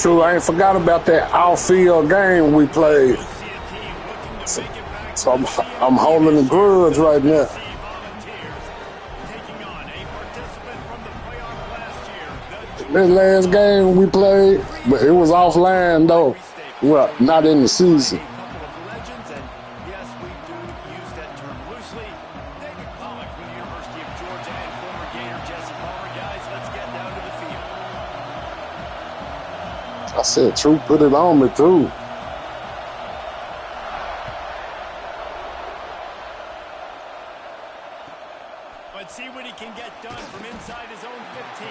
True, I ain't forgot about that outfield game we played. So I'm holding a grudge right now. This last game we played, but it was offline though. Well, not in the season. I said, True, put it on me too. Let's see what he can get done from inside his own 15.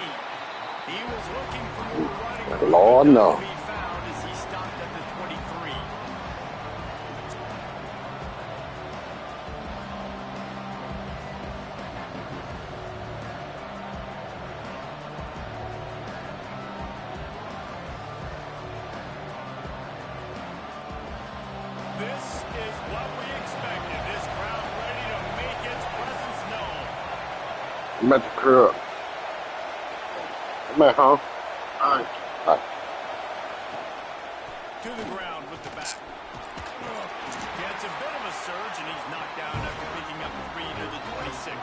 He was looking for more running. Lord, no. To be found as he stopped at the 23. This is what we expected. This crowd ready to make its presence known. I'm at the crib. Come here, huh? All right. To the ground with the bat. Gets a bit of a surge, and he's knocked down after picking up 3 to the 26.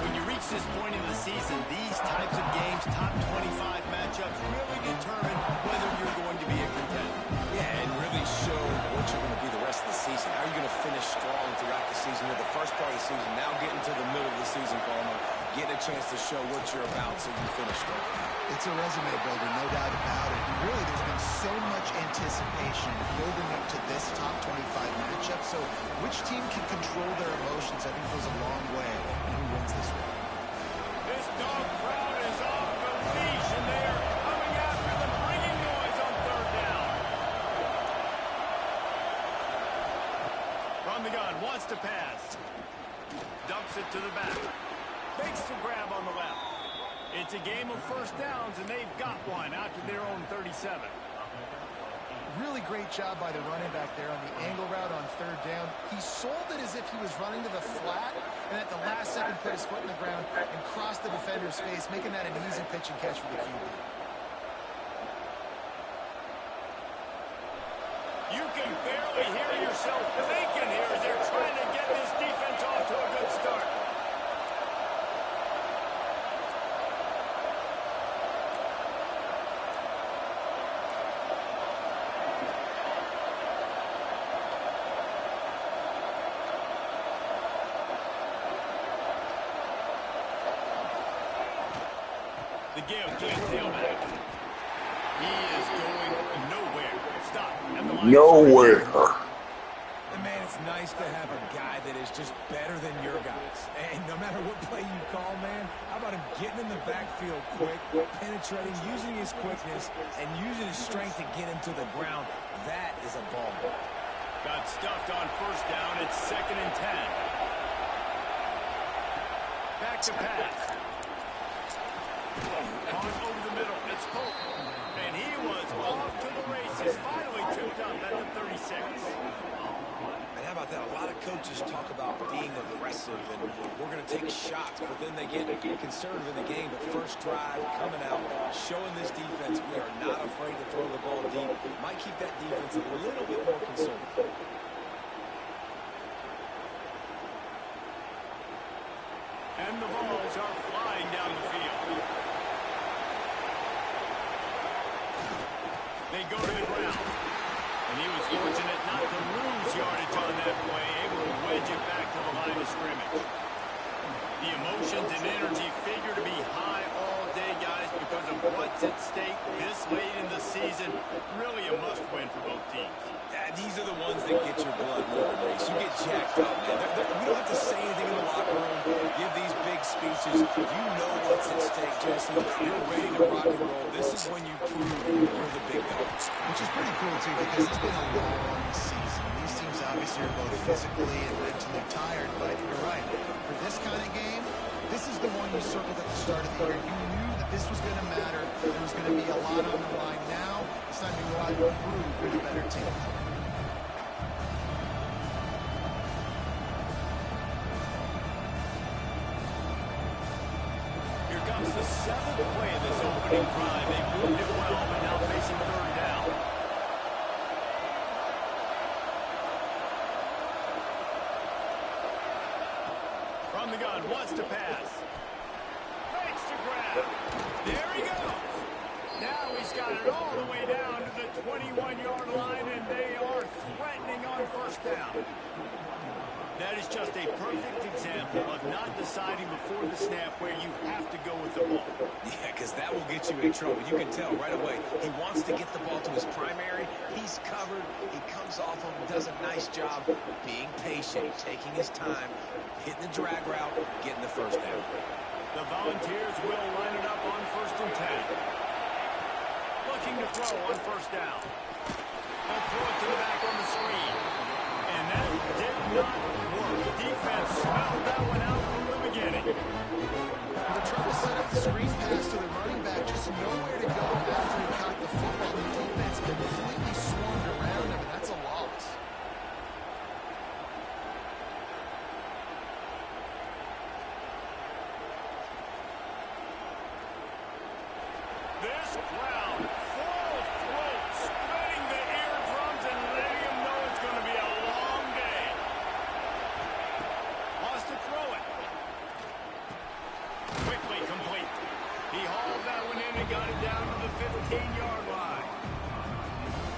When you reach this point in the season, these types of games, top 25 matchups, really determine whether you're going to be a contender. Yeah, and really show what you're going to be the rest of the season. How are you going to finish strong throughout the season? With the first part of the season, now getting to the middle of the season, Palmer, getting a chance to show what you're about so you finish strong. It's a resume builder, no doubt about it. Really, there's been so much anticipation building up to this top 25 matchup. So which team can control their emotions, I think, goes a long way in who wins this one. This dog crowd is off the leash, and they are coming after them, bringing noise on third down. From the gun, wants to pass. Dumps it to the back. Makes the grab on the left. It's a game of first downs, and they've got one out to their own 37. Really great job by the running back there on the angle route on third down. He sold it as if he was running to the flat, and at the last second put his foot in the ground and crossed the defender's face, making that an easy pitch and catch for the QB. You can barely hear yourself thinking here as they're trying to get this defense off to a good start. The give to the tailback. He is going nowhere. Stop. Nowhere. And man, it's nice to have a guy that is just better than your guys. And no matter what play you call, man, how about him getting in the backfield quick, penetrating, using his quickness, and using his strength to get him to the ground. That is a ball. Got stuffed on first down. It's 2nd and 10. Back to pass. On over the middle, it's Pope. And he was off to the races, finally tripped up at the 36. And how about that? A lot of coaches talk about being aggressive and we're going to take shots, but then they get conservative in the game. But first drive, coming out, showing this defense we are not afraid to throw the ball deep. Might keep that defense a little bit more conservative. And the balls are flying down the field. They go to the ground. And he was fortunate not to lose yardage on that play, able to wedge it back to the line of scrimmage. The emotions and energy figure to be high all day, guys, because of what's at stake this late in the season. Really a must-win for both teams. Yeah, these are the ones that get your blood moving, Reese. You get jacked up, man. We don't have to say anything in the locker room, give these big speeches. You know what's at stake, Jesse. You're ready to rock and roll. This is when you prove you're the big dogs. Which is pretty cool, too, because it's been a long season. These teams obviously are both physically and mentally tired, but you're right. For this kind of game, this is the one you circled at the start of the year. You knew that this was going to matter. There was going to be a lot on the line. Now, it's time to go out and prove you're the better team. Here comes comes the 7th play of this opening drive. They moved it well, but now facing 3rd down. From the gun, wants to pass. Makes the grab. There he goes. Now he's got it all the way down to the 21-yard line, and they are threatening on 1st down. That is just a perfect example of not deciding before the snap where you have to go with the ball. Yeah, because that will get you in trouble. You can tell right away. He wants to get the ball to his primary. He's covered. He comes off him, does a nice job being patient, taking his time, hitting the drag route, getting the 1st down. The Volunteers will line it up on 1st and 10. Looking to throw on 1st down. They'll throw it to the back on the screen. And that did not work. The defense smelled that one out from the beginning. They're trying to set up the screen pass to the running back, just nowhere to go after he caught the football. The defense completely swarmed around him, and that's a loss. This crowd, full throat, spreading the eardrums and letting them know it's going to be a long day. Wants to throw it. Quickly complete. He hauled that one in and got it down to the 15-yard line.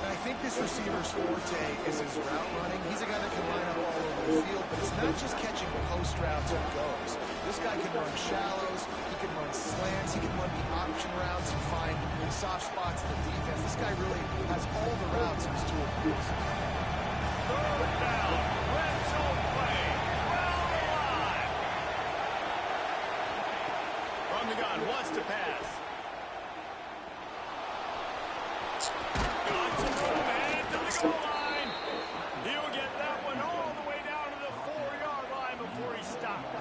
I think this receiver's forte is his route running. He's a guy that can line up all over the field, but it's not just catching post routes or goes. This guy can run shallows, he can run slants, he can run the option routes and find soft spots in the defense. This guy really has all the routes in his toolbox. 3rd down, red zone play, round alive. From the gun, wants to pass. Got some room ahead to the goal line. He'll get that one all the way down to the 4-yard line before he stopped.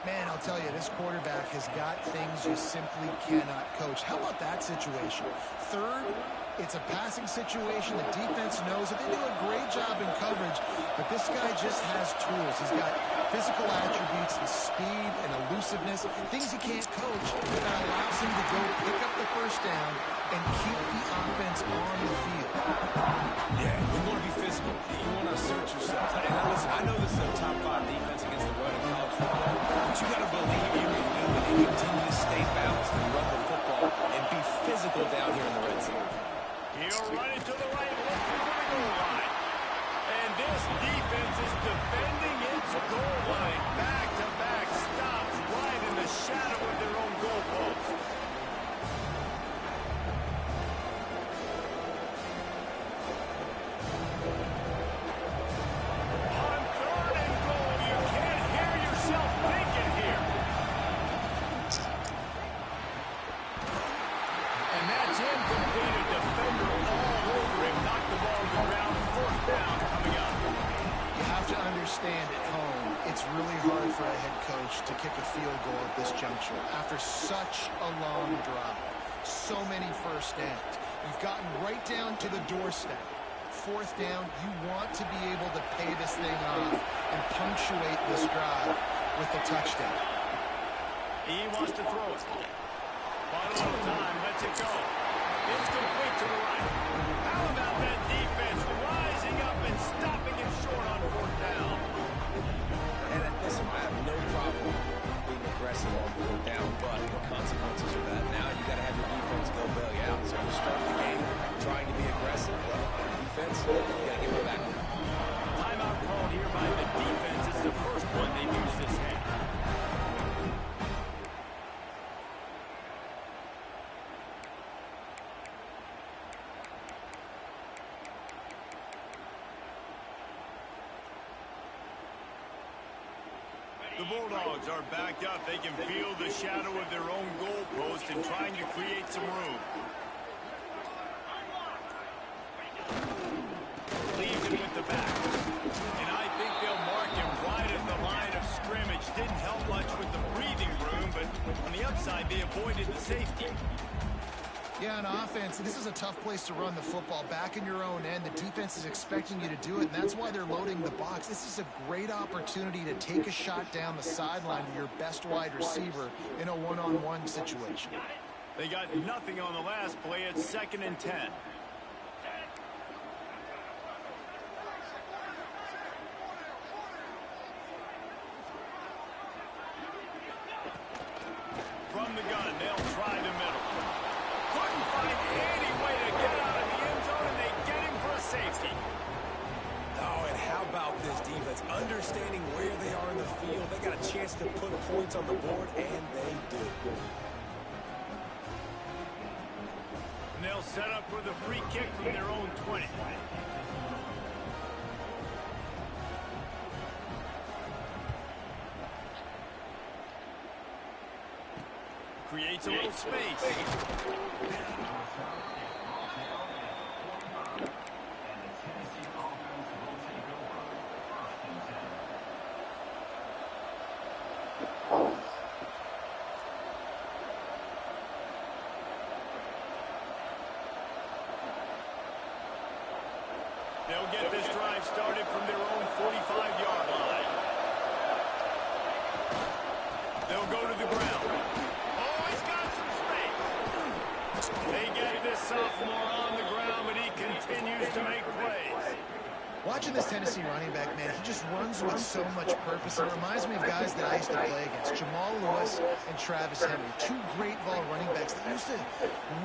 Man, I'll tell you, this quarterback has got things you simply cannot coach. How about that situation? 3rd, it's a passing situation. The defense knows it. They do a great job in coverage, but this guy just has tools. He's got physical attributes, the speed and elusiveness, things he can't coach, that allows him to go pick up the 1st down and keep the offense on the field. Yeah, you want to be physical. You want to assert yourself. Hey, now listen, I know this is a top 5 defense against the run in college football, but you got to believe you can do it and continue to stay balanced and run the football and be physical down here in the red zone. He'll run it to the right, looking for the goal line. And this defense is defending its goal line. Back-to-back stops right in the shadow of their own goalpost. On 3rd and goal, you can't hear yourself thinking here. And that's incomplete. A defender all over him. Knocked the ball to the ground. 4th down coming up. You have to understand at home, it's really hard for a head coach to kick a field goal at this juncture. After such a long drive, so many 1st downs, you've gotten right down to the doorstep. 4th down, you want to be able to pay this thing off and punctuate this drive with a touchdown. He wants to throw it. Bought a little time, lets it go. It's complete to the right. How about that defense rising up and stopping him short on 4th down? And listen, I have no problem being aggressive on 4th down, but the consequences of that, now you got to have your defense go bail you out. So you start the game trying to be aggressive. Well, defense, you got to give it back. Timeout called here by the defense. It's the first one they've used this half. The Bulldogs are backed up. They can feel the shadow of their own goalpost and trying to create some room. Leaves it with the back. And I think they'll mark him right at the line of scrimmage. Didn't help much with the breathing room, but on the upside, they avoided the safety. Yeah, on offense, this is a tough place to run the football. Back in your own end, the defense is expecting you to do it, and that's why they're loading the box. This is a great opportunity to take a shot down the sideline to your best wide receiver in a one-on-one situation. They got nothing on the last play. It's 2nd and 10. From the gun, they'll try the middle. Couldn't find any way to get out of the end zone, and they get him for a safety. Oh, and how about this defense? Understanding where they are in the field, they got a chance to put points on the board, and they do. And they'll set up for the free kick from their own 20. Creates a little space. They'll get this drive started from their own 45-yard line. They'll go to the ground. Oh, he's got some space. They get this sophomore on the ground, but he continues to make plays. Watching this Tennessee running back, man, he just runs with so much purpose. It reminds me of guys that I used to play against, Jamal Lewis and Travis Henry, two great ball running backs that used to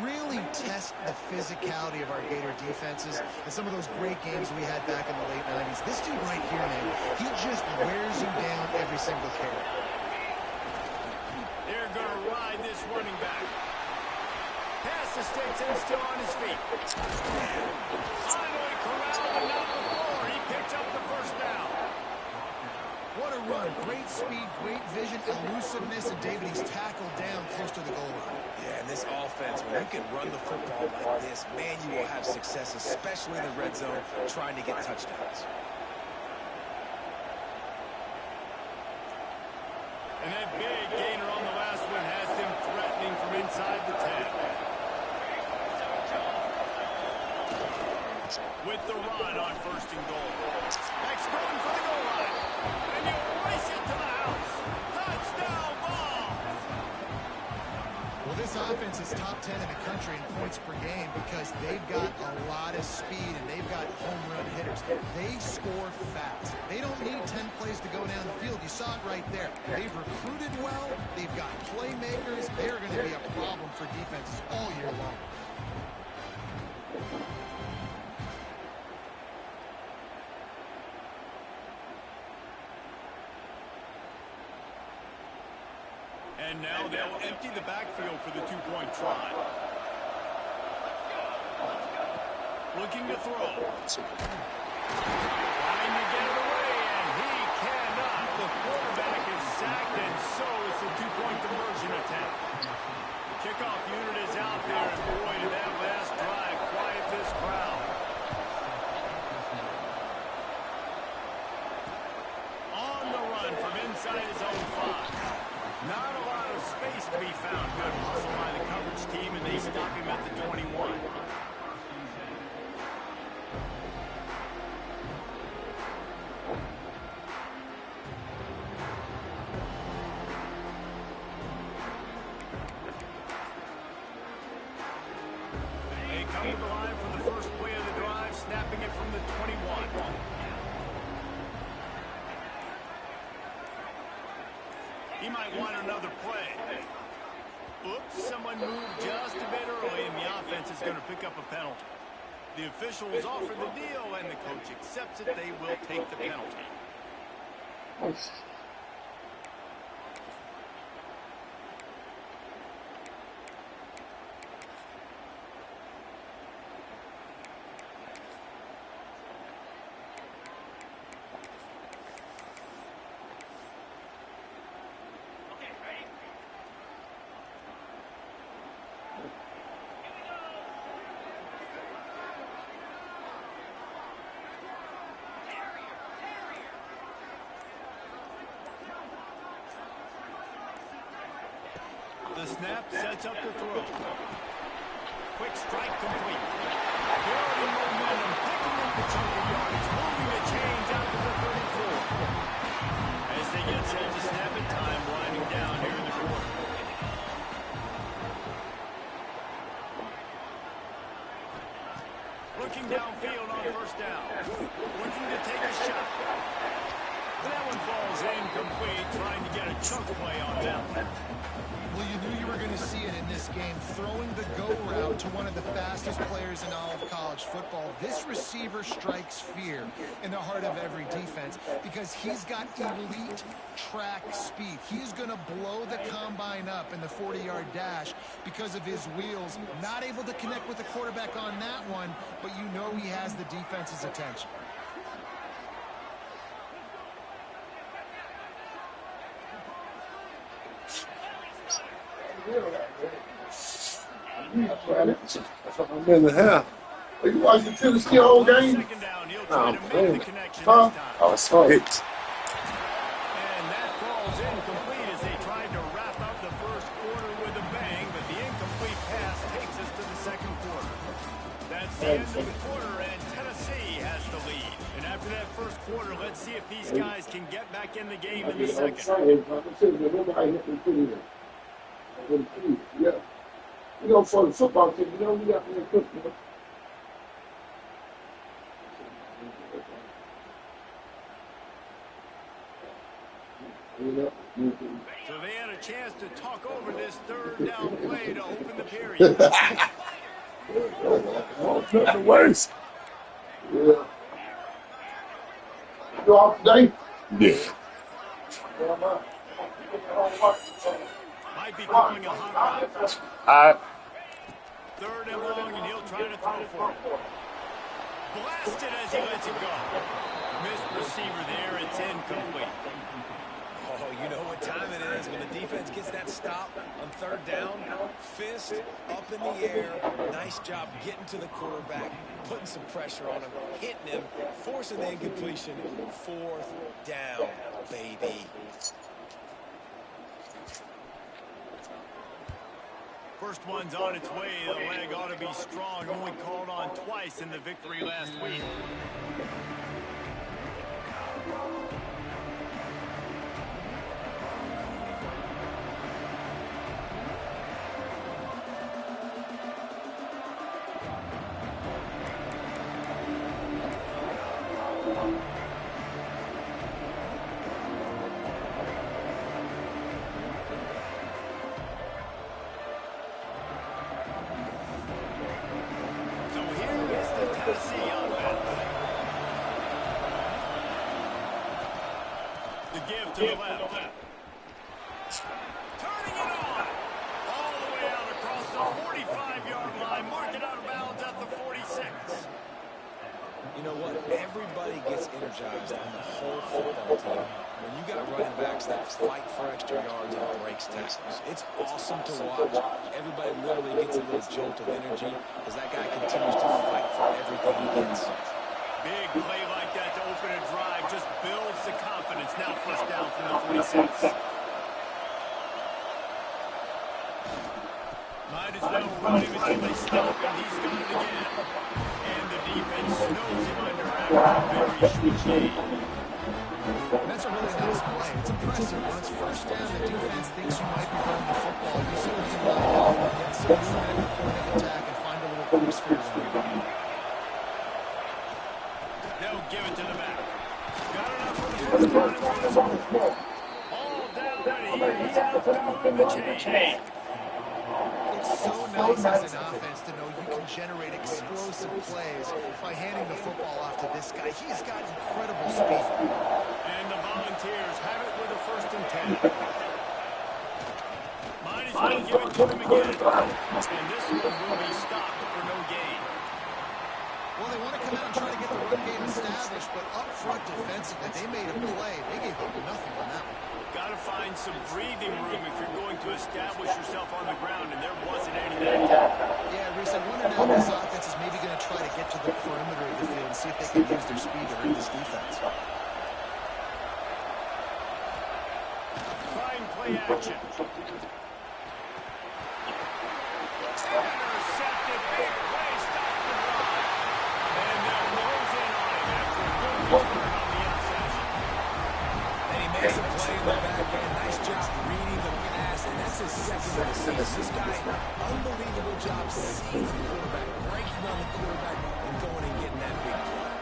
really test the physicality of our Gator defenses and some of those great games we had back in the late 90s. This dude right here, man, he just wears you down every single carry. They're going to ride this running back. Pass the sticks and still on his feet. Finally corralled and not before. He picked up the first down. What a run. Great speed, great vision, elusiveness, and David, he's tackled down close to the goal line. Yeah, and this offense, when you can run the football like this, man, you will have success, especially in the red zone, trying to get touchdowns. And that big gainer on the last one has them threatening from inside the 10. With the run on 1st and goal. Next going for the goal line. And he'll race it to the house. Touchdown ball. Well, this offense is top 10 in the country in points per game because they've got a lot of speed and they've got home run hitters. They score fast. They don't need 10 plays to go down the field. You saw it right there. They've recruited well. They've got playmakers. They're going to be a problem for defenses all year long. And now they'll empty the backfield for the two-point try. Looking to throw. Trying to get it away, and he cannot. The quarterback is sacked, and so is the two-point conversion attempt. The kickoff unit is out there, and boy, did that last drive quiet this crowd. On the run from inside his own 5. Not a lot of space to be found. Good hustle by the coverage team, and they stop him at the 21. They come to the line for the first play of the drive, snapping it from the 21. He might want another play. Oops, someone moved just a bit early, and the offense is going to pick up a penalty. The officials offer the deal, and the coach accepts it. They will take the penalty. The snap sets up the throw. Quick strike complete. Building momentum, picking up the chunk of yardage, moving the chains out to the 34. As they get set to snap it, time winding down here in the quarter. Looking downfield on first down. Looking to take a shot. But that one falls incomplete, trying to get a chunk play on that one. Well, you knew you were going to see it in this game. Throwing the go route to one of the fastest players in all of college football. This receiver strikes fear in the heart of every defense because he's got elite track speed. He's going to blow the combine up in the 40-yard dash because of his wheels. Not able to connect with the quarterback on that one, but you know he has the defense's attention. That's what I'm in the house. Are you watching Tennessee whole game? Second down, he'll try to make the connection Huh? this time. Oh, it's hit. And that falls incomplete as they tried to wrap up the first quarter with a bang, but the incomplete pass takes us to the second quarter. That's the end of the quarter, and Tennessee has the lead. And after that first quarter, let's see if these guys can get back in the game in the second. Yeah. You know, for the football team, you know, we got to cook. So they had a chance to talk over this third down play to open the period. Nothing worse. Yeah. You off today? Yeah. Might be calling a hot route. All right. Third and long, and he'll try to throw for it. Blasted as he lets it go. Missed receiver there. It's incomplete. Oh, you know what time it is when the defense gets that stop on third down. Fist up in the air. Nice job getting to the quarterback, putting some pressure on him, hitting him, forcing the incompletion. Fourth down, baby. First one's on its way. The leg ought to be strong. Only called on twice in the victory last week. To the left. Turning it on. All the way out across the 45-yard line. Marking out of bounds at the 46. You know what? Everybody gets energized on the whole football team when you got running backs that fight for extra yards and breaks tackles. It's awesome to watch. Everybody literally gets a little jolt of energy as that guy continues to fight for everything he gets. Big play like that to open a drive just builds the confidence. Now first down from the 46. Might as well run him until they stop him. He's got it again. And the defense snows him under after a very short game. That's a really nice play. It's impressive. When it's first down, the defense thinks you might be running the football. You certainly can run it out, get some movement at the point of attack, and find a little course for your running. They'll give it to the back. Got enough for the first down and for the score. All down, and he's enough to move the chain. It's so nice as an offense to know you can generate explosive plays by handing the football off to this guy. He's got incredible speed. And the Volunteers have it with a 1st and 10. Might as well give it to him again. And this one will be stopped for no gain. Well, they want to come out and try to get the run game established, but up front defensively, they made a play. They gave up nothing on that one. Got to find some breathing room if you're going to establish yourself on the ground, and there wasn't any that time. Yeah, Reese, I wonder now this offense is maybe going to try to get to the perimeter of the field and see if they can use their speed to hurt this defense. Trying play action. Intercepted This guy, unbelievable job seeing the quarterback, breaking on the quarterback, and going and getting that big play.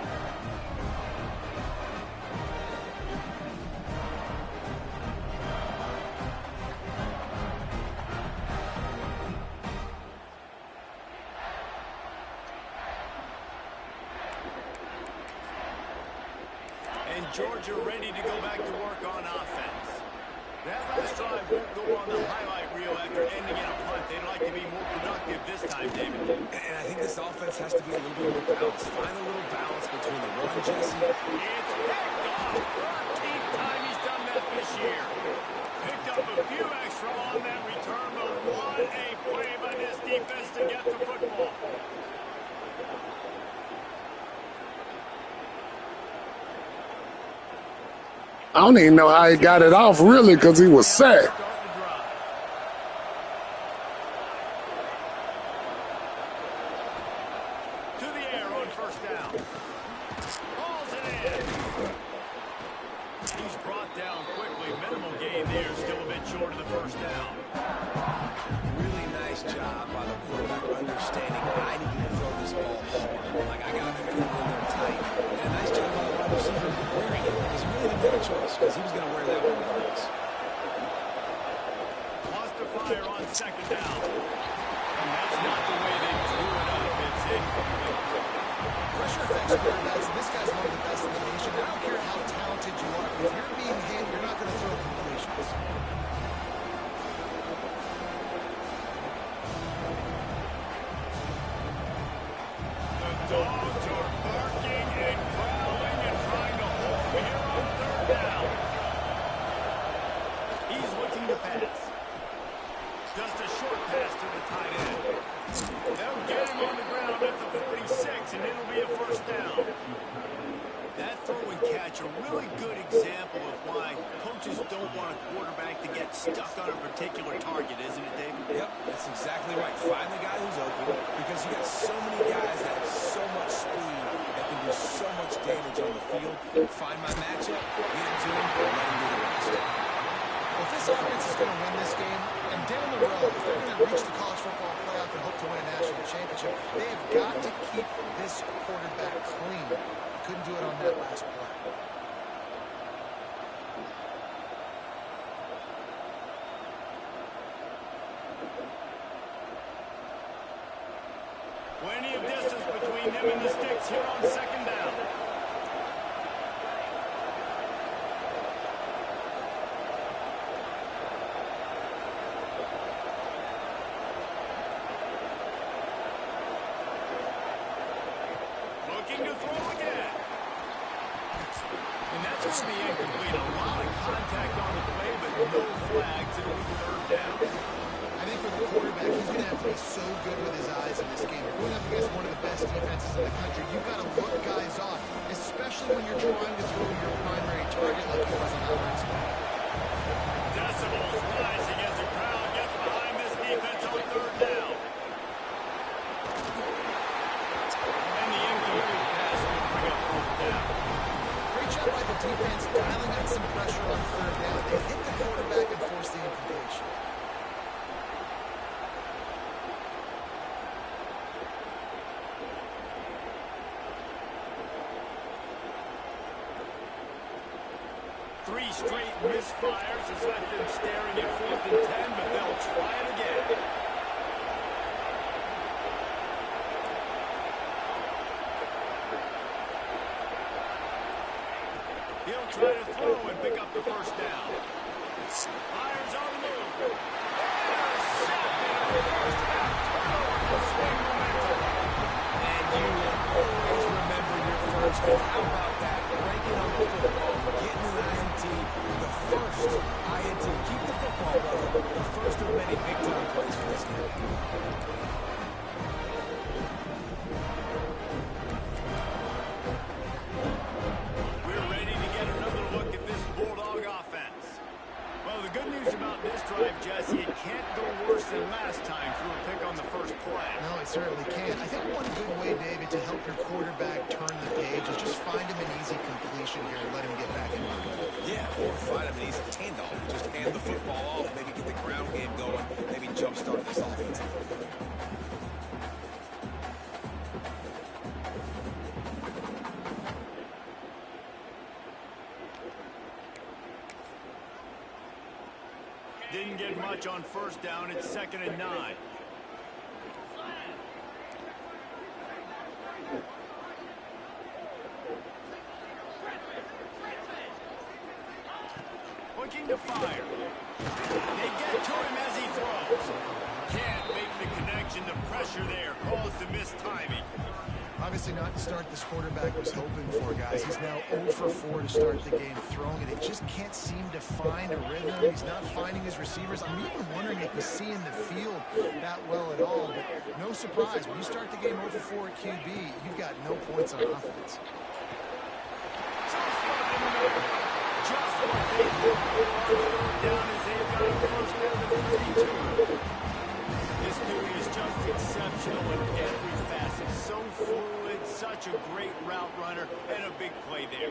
And Georgia ready to go back to work on offense. That last drive won't go on the highlight reel after ending in a punt. They'd like to be more productive this time, David. And I think this offense has to be a little bit more balanced. Find a little balance between the run, Jesse. It's picked off. 13th time he's done that this year. Picked up a few extra on that return, but what a play by this defense to get the football. I don't even know how he got it off, really, because he was sacked. To the air on first down. Hauls it in. He's brought down quickly. Minimal gain there. Still a bit short of the first down. Really nice job by the quarterback understanding I need to throw this ball hard. Like, I got to fit it in there tight. And a nice job by the wide receiver wearing it because he really didn't have a choice because he was going to wear that one regardless. Lost to fire on second down. And that's not the way they drew it up. It's incomplete. Pressure affects quarterbacks, and this guy's one of the best in the nation. I don't care how talented you are. If you're being hit, you're not going to throw completions. The dogs are barking and growling and trying to hold him here on third down. He's looking to pass. Just a short pass to the tight end. They'll get him on the ground at the 46, and it'll be a first down. That throw and catch, a really good example of why coaches don't want a quarterback to get stuck on a particular target, isn't it, David? Yep, that's exactly right. Find the guy who's open because you got so many guys that have so much speed that can do so much damage on the field. Find my matchup, get it to him, let him do the rest. Well, if this offense is going to win this game, and down the road, if they're going to reach the college football playoff and hope to win a national championship, they have got to keep this quarterback clean. Couldn't do it on that last play. Plenty of distance between them and the sticks here on second down. Looking to throw again. And that's going to be incomplete. A lot of contact on the play, but no flags. It'll be third down. I think for the quarterback, he's going to have to be so good with his eyes in this game. You're going up against one of the best defenses in the country. You've got to look guys off, especially when you're trying to throw your primary target like he was on that last play. Decibels rising as the crowd gets behind this defense on third down. And the incomplete pass will bring up fourth down. Great job by the defense dialing up some pressure on third down. They hit the quarterback and forced the incompletion. Three straight misfires has left them staring at 4th and 10, but they'll try it again. He'll try to throw and pick up the first down. Fires on the move. Intercepted. First half turnover to swing momentum. And you will always remember your first. And how about that? Breaking on the football, getting an INT, the first INT. Keep the football, brother. The first of many big-time plays for this game. We're ready to get another look at this Bulldog offense. Well, the good news about this drive, Jesse, it can't go worse than last time through a pick on the first play. No, it certainly can. I think one good way, David, to help your quarterback turn the page is just find him an easy completion here and let him get back into it. Yeah, or find him an easy handoff. Just hand the football off, maybe get the ground game going, maybe jumpstart this offense. Didn't get much on first down. It's 2nd and 9. Looking to fire. They get to him as he throws. Can't make the connection. The pressure there caused the missed timing. Obviously not the start this quarterback was hoping for, guys. He's now 0 for 4 to start the game throwing it. He just can't seem to find a rhythm. He's not finding his receivers. I'm even wondering if he's seeing the field that well at all. But no surprise, when you start the game 0 for 4 at QB, you've got no points on offense. Just what they did down as they've got a first down to 32. This dude is just exceptional in every facet. So fluid, such a great route runner, and a big play there.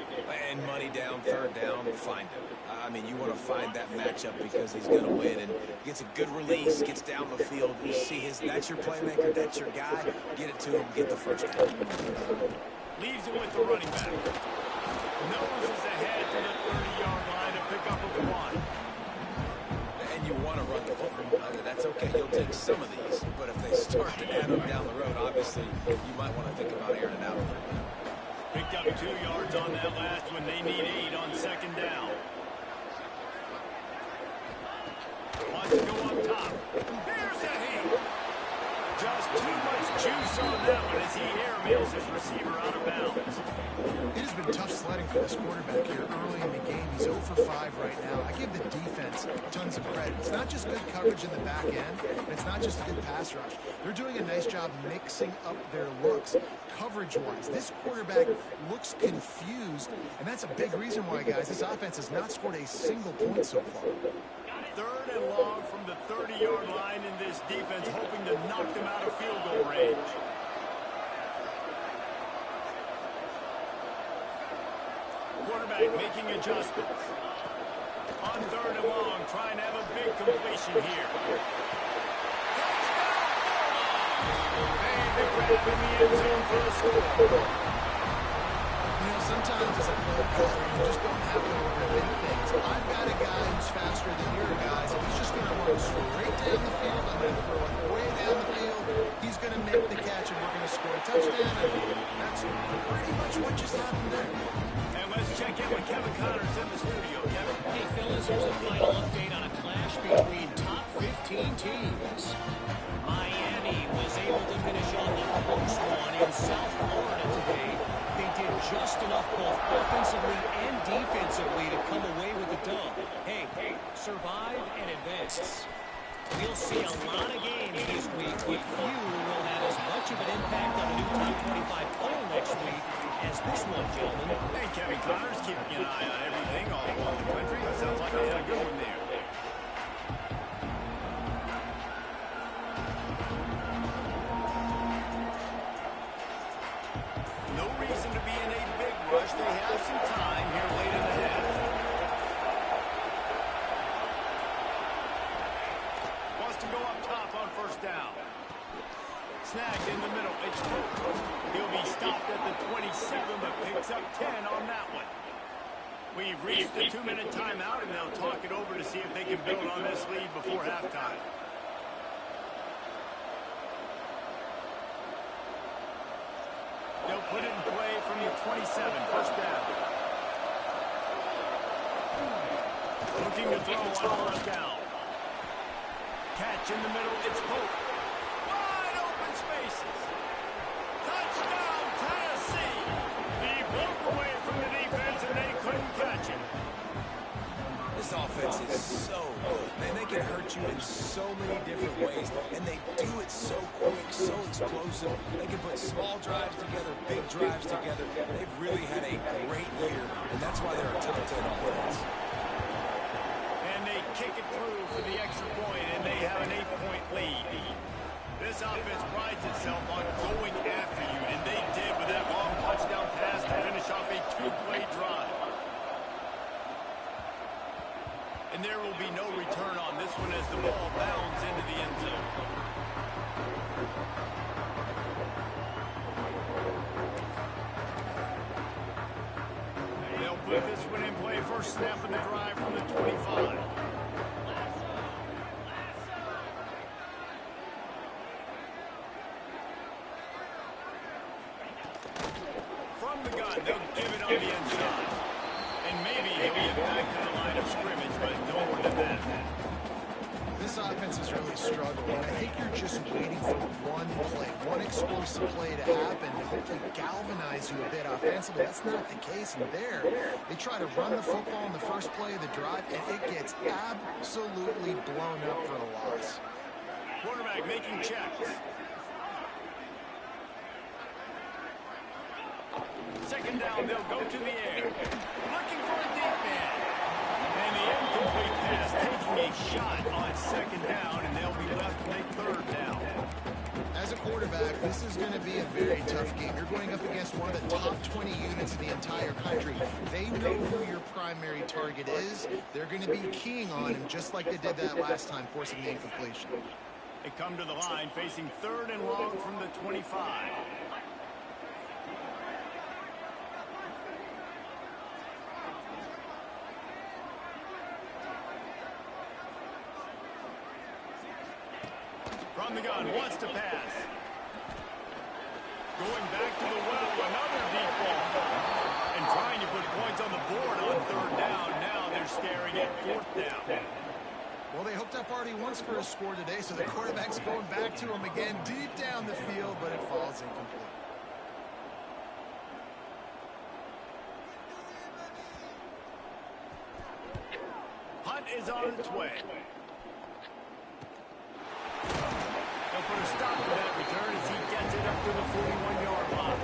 And money down, 3rd down, find him. I mean, you want to find that matchup because he's going to win. And gets a good release, gets down the field. You see that's your playmaker, that's your guy. Get it to him, get the first down. Leaves it with the running back. Noses ahead to the 30-yard line to pick up a 1. And you want to run the football. That's okay. You'll take some of these. But if they start to add them down the road, obviously, you might want to think about airing it out a little bit. Picked up 2 yards on that last one. They need 8 on 2nd down. Wants to go up top. Here's a hit. Just too much juice on that one as he airmails his receiver out of bounds. It has been tough sledding for this quarterback here early in the game. He's 0 for 5 right now. I give the defense tons of credit. It's not just good coverage in the back end, and it's not just a good pass rush. They're doing a nice job mixing up their looks coverage-wise. This quarterback looks confused, and that's a big reason why, guys, this offense has not scored a single point so far. 3rd and long from the 30-yard line in this defense, hoping to knock them out of field goal range. Quarterback making adjustments. On 3rd and long, trying to have a big completion here. And the grab in the end zone for the score. You know, sometimes as a play caller, you just don't have to overthink things. I've got a guy who's faster than your guys, and he's just going to run straight down the field. I'm going to throw it way down the field. He's going to make the catch, and we're going to score a touchdown. And that's pretty much what just happened there. And let's check in with Kevin Connors in the studio. Kevin? Hey, fellas, here's a final update on a clash between top 15 teams. Miami was able to finish off a close one in South Florida today. They did just enough both offensively and defensively to come away with the dub. Hey, survive and advance. We'll see a lot of games this week, but few will have as much of an impact on a new top 25 poll next week as this one, gentlemen. Hey, Kevin Connors, keeping an eye on everything all over the country. Sounds like they had a good one there. No reason to be in a big rush. They have some time here late in the half. Wants to go up top on 1st down. Snagged in the middle. It's He'll be stopped at the 27, but picks up 10 on that one. We've reached the 2-minute timeout, and they'll talk it over to see if they can build on this lead before halftime. They'll put it in play from the 27, 1st down. Looking to throw on 1st down. Catch in the middle, it's Pope. Wide open spaces. Touchdown, Tennessee. He broke away from the defense and they couldn't catch him. This offense is so good. Man, they can hurt you in so many different ways, and they do it so quick, so explosive. They can put small drives together, big drives together. They've really had a great year, and that's why they're a top 10 offense. And they kick it through for the extra point, and they have an 8-point lead. This offense prides itself on going after you, and they did with that long touchdown pass to finish off a 2-play drive. And there will be no return on this one as the ball bounds into the end zone. They'll put this one in play. First snap of the drive from the 25. From the gun, they'll give it on the inside. And maybe he'll get back to the line of scrimmage, but no more than that. This offense has really struggled, and I think you're just waiting for one play, one explosive play to happen to hopefully galvanize you a bit offensively. That's not the case in there. They try to run the football in the first play of the drive, and it gets absolutely blown up for a loss. Quarterback making checks. Second down, they'll go to the air. Looking for a deep man. And the incomplete pass taking a shot on second down, and they'll be left with a third down. As a quarterback, this is going to be a very tough game. You're going up against one of the top 20 units in the entire country. They know who your primary target is. They're going to be keying on him just like they did that last time, forcing the incompletion. They come to the line facing third and long from the 25. From the gun, wants to pass. Going back to the well, another deep ball. And trying to put points on the board on third down. Now they're staring at fourth down. Well, they hooked up already once for a score today, so the quarterback's going back to him again deep down the field, but it falls incomplete. Hunt is on its way. They'll put a stop to that return as he gets it up to the 41-yard line.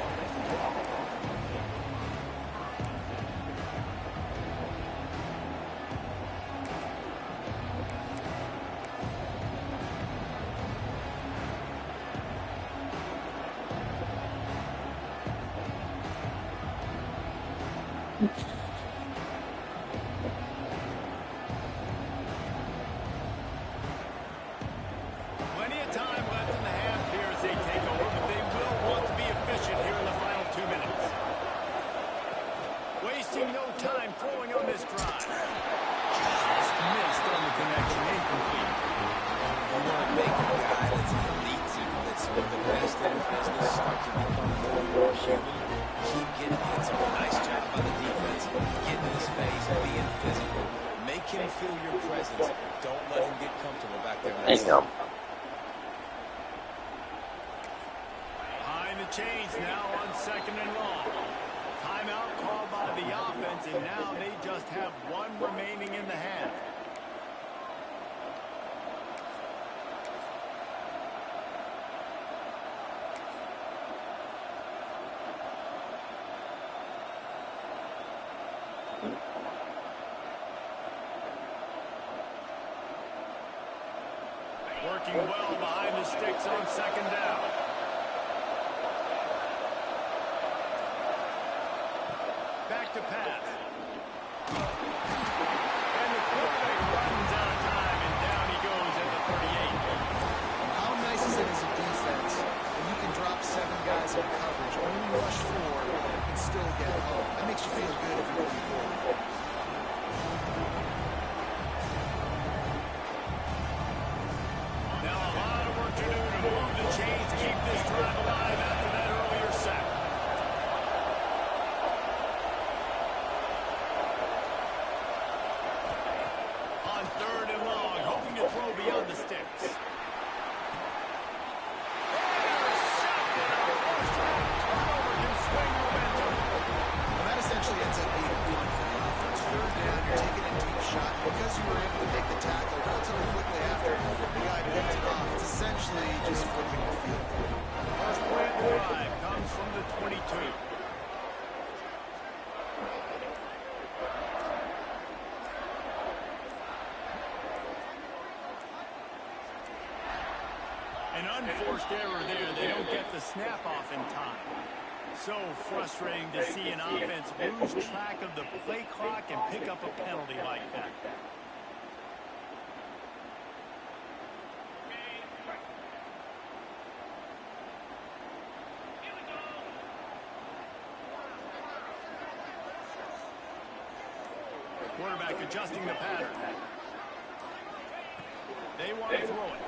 Plenty of time left in the half here as they take over, but they will want to be efficient here in the final 2 minutes. Wasting no time throwing on this drive. Just missed on the connection, incomplete. You want to make a guy that's an elite team, that's one of the best in the business, start to become more and more human. Keep getting hits. A nice job by the defense. Getting in his face, being physical. Make him feel your presence. Don't let him get comfortable back there. Behind the chains now on second and long. Timeout called by the offense, and now they just have one remaining in the half. Working well behind the sticks on second down. Back to pass. And the quarterback runs out of time, and down he goes at the 38. How nice is it as a defense when you can drop 7 guys in coverage, only rush 4, and still get home? That makes you feel good if you're going forward. Now a lot of work to do to move the chains, keep this drive alive after that earlier sack. On third and long, hoping to throw beyond the sticks. Intercepted. Our first half turnover can swing momentum. Well, that essentially ends up being a punt for the offense. Third down, you're taking a deep shot. Because you were able to make the tackle relatively quickly after the guy picked it off, it's essentially just flipping the field. First play An unforced error there. They don't get the snap off in time. So frustrating to see an offense lose track of the play clock and pick up a penalty like that. Quarterback adjusting the pattern. They want to throw it.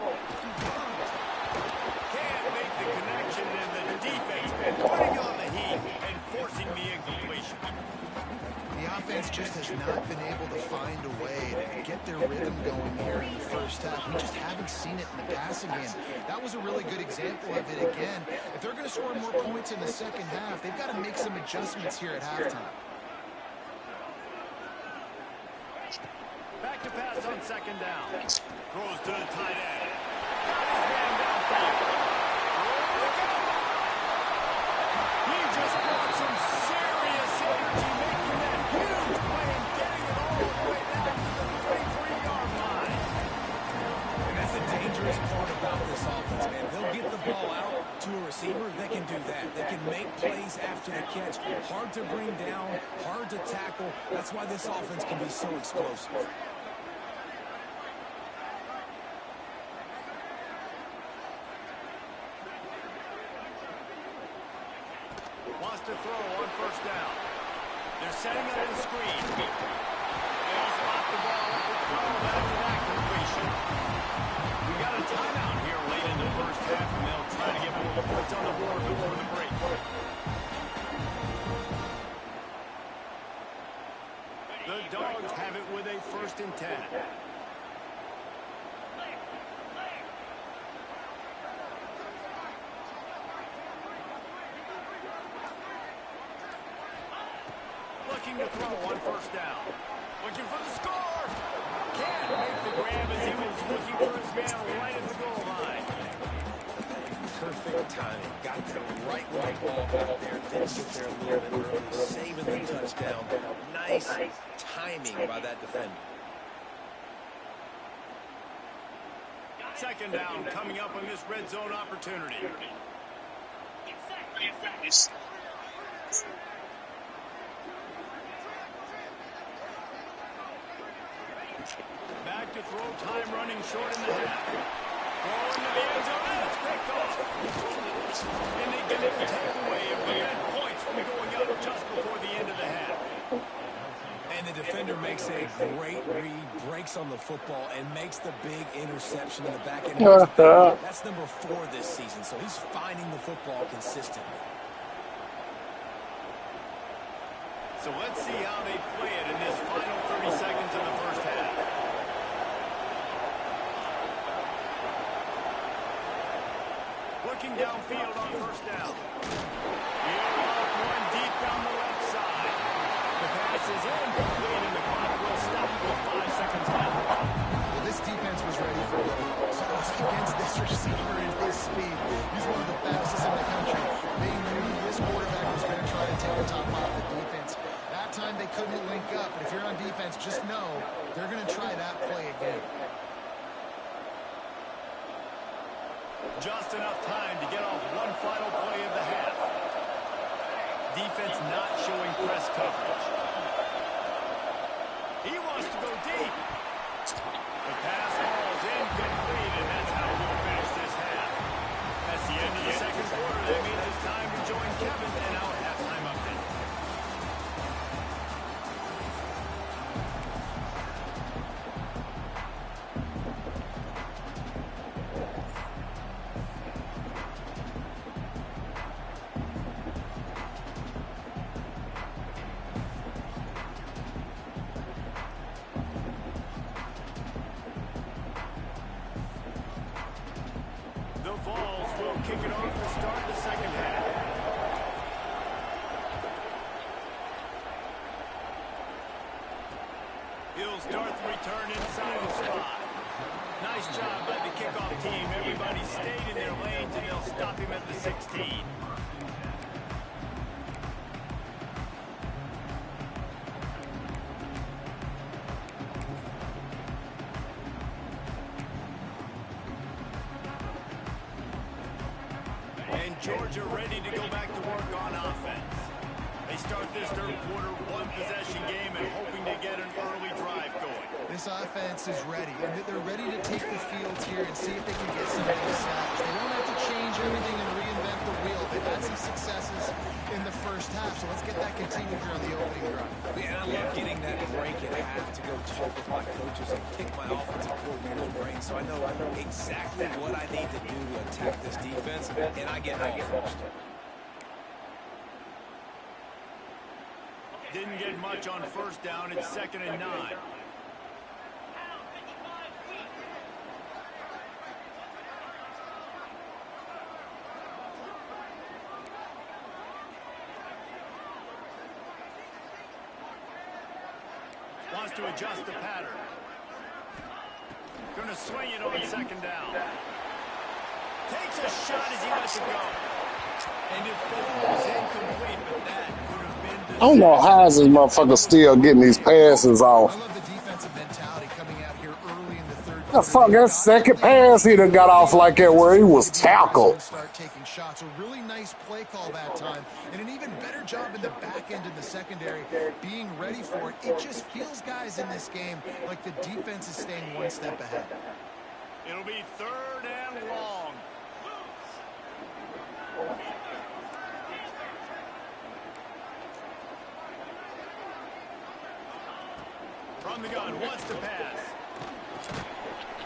Can't make the connection, and the defense putting on the heat and forcing the incompletion. The offense just has not been able to find a way to get their rhythm going here in the first half. We just haven't seen it in the passing game. That was a really good example of it again. If they're going to score more points in the second half, they've got to make some adjustments here at halftime. Back to pass on second down. Throws to the tight end. Got his man downfield. Look out! He just brought some serious energy, making that huge play and getting it all the way down to the 33-yard line. And that's the dangerous part about this offense, man. They'll get the ball out to a receiver. They can do that. They can make plays after the catch. Hard to bring down, hard to tackle. That's why this offense can be so explosive. Wants to throw on first down. They're setting up the screen. They'll spot the ball at the 12 after that completion. We got a timeout here late in the first half, and they'll try to get more points on the board before the break. The Dogs have it with a 1st and 10. Looking to throw on first down. Looking for the score. Can't make the grab as he was looking for his man right at the goal line. Perfect timing. Got the right way ball out there. Didn't get there a little bit early. Saving the touchdown. Nice timing by that defender. Second down coming up on this red zone opportunity. Back to throw, time running short in the half. Throw into the end zone, and it's picked off. And they get the takeaway and prevent points from going up just before the end of the half. And the defender makes a great read, breaks on the football, and makes the big interception in the back end. That's number 4 this season, so he's finding the football consistently. So let's see how they play it in this final 30 seconds of the first half. Looking downfield on first down. He'll off one deep down the left side. The pass is incomplete, and the clock will stop with 5 seconds left. Well, this defense was ready for it. So against this receiver and his speed, he's one of the fastest in the country. They knew this quarterback was going to try to take the top off the defense. That time they couldn't link up, but if you're on defense, just know they're going to try that play again. Just enough time to get off one final play of the half. Defense not showing press coverage. He wants to go deep. The pass falls incomplete, and that's how we'll finish this half. That's the end of the second quarter. That means it's time to join Kevin and our halftime update. The Vols will kick it off to start the second half. He'll start the return inside the spot. Nice job by the kickoff team. Everybody stayed in their lanes, and they'll stop him at the 16. And Georgia ready to go back to work on offense. They start this third quarter one-possession game and hoping to get an early drive going. This offense is ready, and they're ready to take the field here and see if they can get something established. They don't have to change everything and reinvent the wheel. They've had some successes in the first half, so let's get that continued here on the opening drive. Yeah, I love getting that break at half to go talk with my coaches and pick my offensive coordinator's brain, so I know exactly what I need to do to attack this defense, and I get it first. Didn't get much on first down. It's 2nd and 9. Wants to adjust the pattern. Going to swing it on 2nd down. Takes a shot as he lets it go. And it falls incomplete, but that could have been... I don't know how is this motherfucker still getting these passes off. I love the defensive mentality coming out here early in the third The fuck, that second pass he done got off like that where he was tackled. Start taking shots. A really nice play call that time, and an even better job in the back end in the secondary, being ready for it. It just feels, guys, in this game like the defense is staying one step ahead. It'll be 3rd and long. From the gun, wants to pass.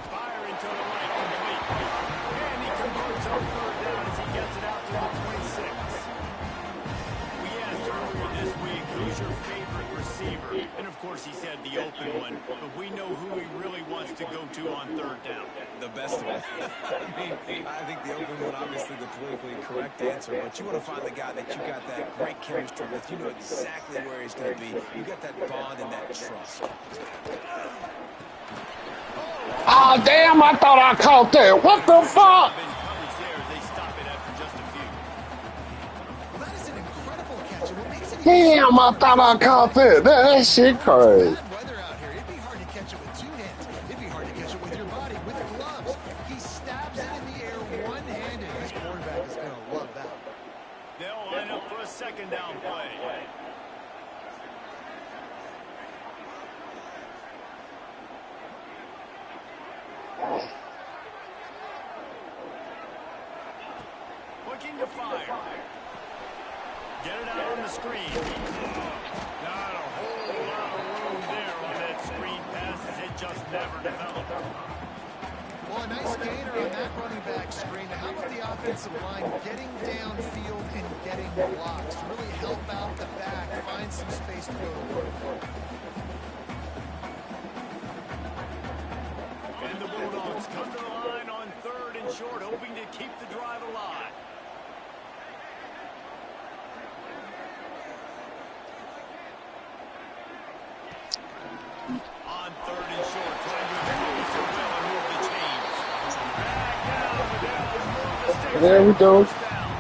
Fire into the right, complete. And he converts on 3rd down as he gets it out to the 26. We asked earlier this week, who's your favorite receiver? And of course he said the open one, but we know who he really wants to go to on 3rd down. The best one. I think the open one, obviously the politically correct answer, but you want to find the guy that you got that great chemistry with. You know exactly where he's going to be. You got that bond and that trust. Ah, damn, I thought I caught that. What the fuck? They stop it after just a few. Well, that is an incredible catch. And what makes it Damn, I thought I caught that. That shit crazy. bad weather out here. It'd be hard to catch it with 2 hands. It'd be hard to catch it with your body, with gloves. He stabs it in the air one-handed. His quarterback is going to love that. They'll line up for a 2nd down play. Looking to fire. Get it out on the screen. Not a whole lot of room there on that screen pass as it just never developed. Well, a nice gainer on that running back screen. How about the offensive line getting downfield and getting blocks to really help out the back, find some space to go to work. And the Bulldogs come to the line on 3rd and short, hoping to keep the drive alive. On 3rd and short, trying to close the well and move the chains. Back down, but they'll move the sticks. There we go.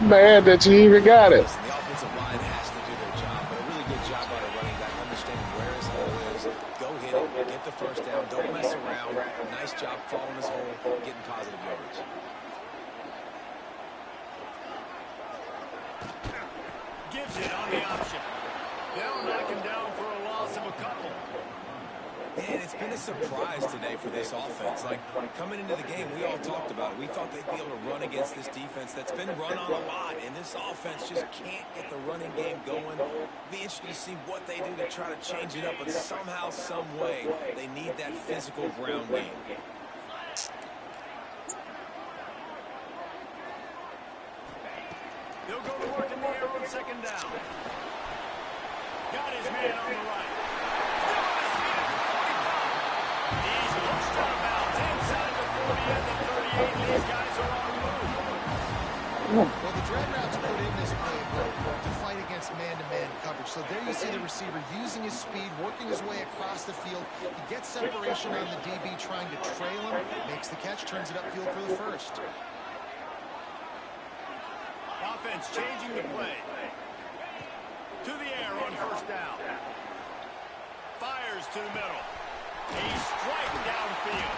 Mad that you even got it. The offensive line has to do their job, but a really good job by the running back, understanding where his hole is. Go hit it, get the 1st down, don't mess around. Nice job following his hole, getting positive yards. Gives it on the option. They'll knock him down for a loss of a couple. Man, it's been a surprise today for this offense. Like, coming into the game, we all talked about it. We thought they'd be able to run against this defense that's been run on a lot, and this offense just can't get the running game going. Be interesting to see what they do to try to change it up, but somehow, some way, they need that physical ground game. They'll go to work in the air on 2nd down. Got his man on the right. Still on his feet at the 45. He's pushed out of bounds inside the 40 and the 38. These guys are on the move. Well, the drag routes put in this playbook to fight against man-to-man coverage. So there you see the receiver using his speed, working his way across the field. He gets separation on the DB trying to trail him, makes the catch, turns it upfield for the 1st. Offense changing the play. To the air on 1st down. Fires to the middle. A strike downfield.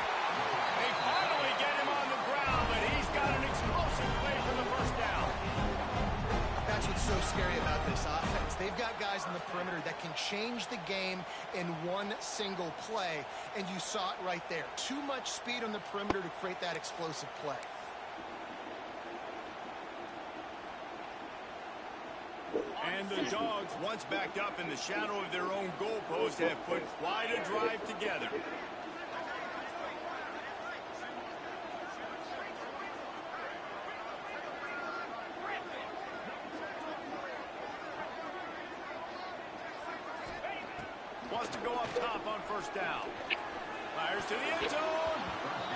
They finally get him on the ground, but he's got an explosive play for the 1st down. this offense. They've got guys in the perimeter that can change the game in one single play, and you saw it right there. Too much speed on the perimeter to create that explosive play. And the Dogs, once backed up in the shadow of their own goalpost, have put quite a drive together. Wants to go up top on first down. Fires to the end zone.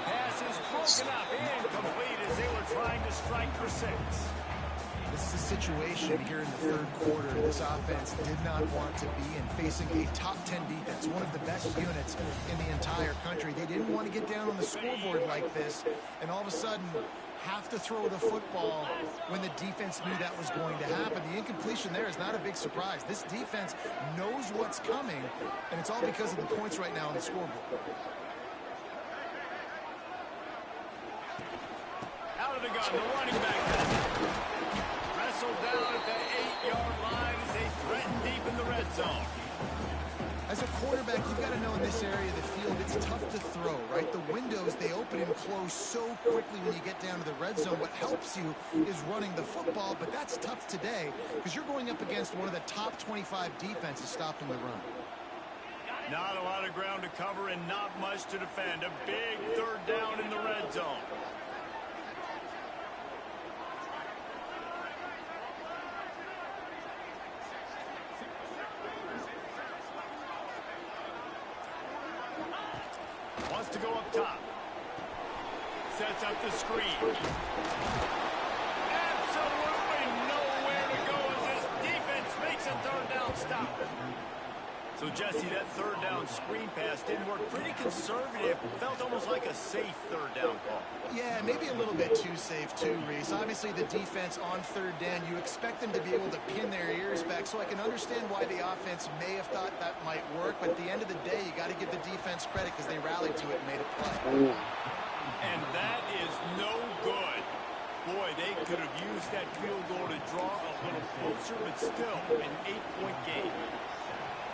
Pass is broken up. Incomplete as they were trying to strike for 6. This is a situation here in the third quarter this offense did not want to be in, facing a top 10 defense, one of the best units in the entire country. They didn't want to get down on the scoreboard like this, and all of a sudden have to throw the football when the defense knew that was going to happen. The incompletion there is not a big surprise. This defense knows what's coming, and it's all because of the points right now on the scoreboard. Out of the gun, the running back has it. Wrestled down at the 8-yard line as they threaten deep in the red zone. As a quarterback, you've got to know in this area of the field, it's tough to throw, right? The windows, they open and close so quickly when you get down to the red zone. What helps you is running the football, but that's tough today because you're going up against one of the top 25 defenses stopping the run. Not a lot of ground to cover and not much to defend. A big third down in the red zone. Wants to go up top. Sets up the screen. Absolutely nowhere to go as this defense makes a third down stop. So, Jesse, that third down screen pass didn't work. Pretty conservative. Felt almost like a safe third down call. Yeah, maybe a little bit too safe too, Reese. Obviously, the defense on third down, you expect them to be able to pin their ears back, so I can understand why the offense may have thought that might work, but at the end of the day, you got to give the defense credit because they rallied to it and made a play. And that is no good. Boy, they could have used that field goal to draw a little closer, but still an 8-point game.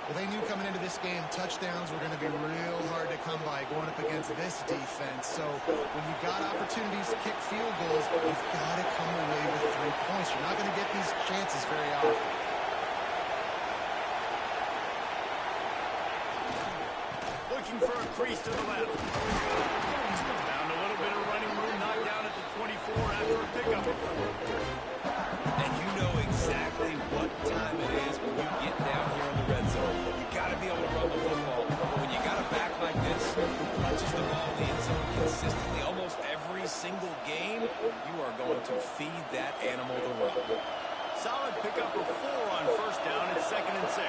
Well, they knew coming into this game, touchdowns were going to be real hard to come by going up against this defense. So when you got opportunities to kick field goals, you've got to come away with 3 points. You're not going to get these chances very often. Looking for a crease to the left. Found a little bit of running room, knocked down at the 24 after a pickup. And you know exactly what time it is when you get down here in the red zone. You got to be able to run the football. But when you got a back like this who punches the ball in the end zone consistently almost every single game, you are going to feed that animal the run. Solid pickup of 4 on first down and 2nd and 6.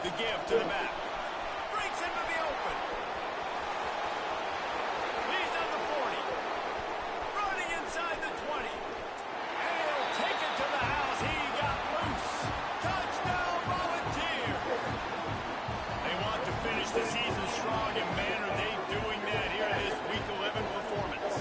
The give to the back. Breaks into the open. He's on the 40. Running inside the 20. And he'll take it to the house. He got loose. Touchdown, Volunteer. They want to finish the season strong, and man, are they doing that here in this Week 11 performance.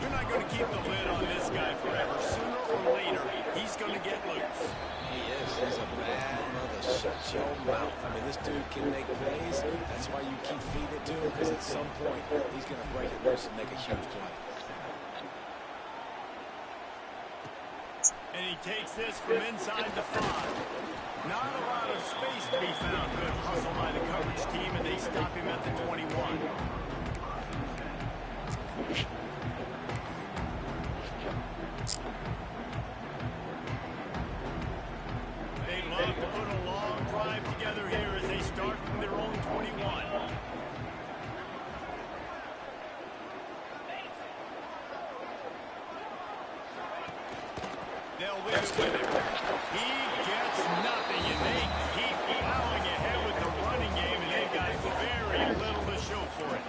You're not going to keep the lid on this guy forever. Sooner or later, he's going to get loose. He is. He's a bad mother. Shut your mouth. I mean, this dude can make plays. That's why you keep feeding it to him, because at some point, he's going to break it loose and make a huge play. And he takes this from inside the 5. Not a lot of space to be found. Good hustle by the coverage team, and they stop him at the 21. They love to put a long drive together here as they start from their own 21. They'll win it with him. He gets nothing, and they keep plowing ahead with the running game, and they've got very little to show for it.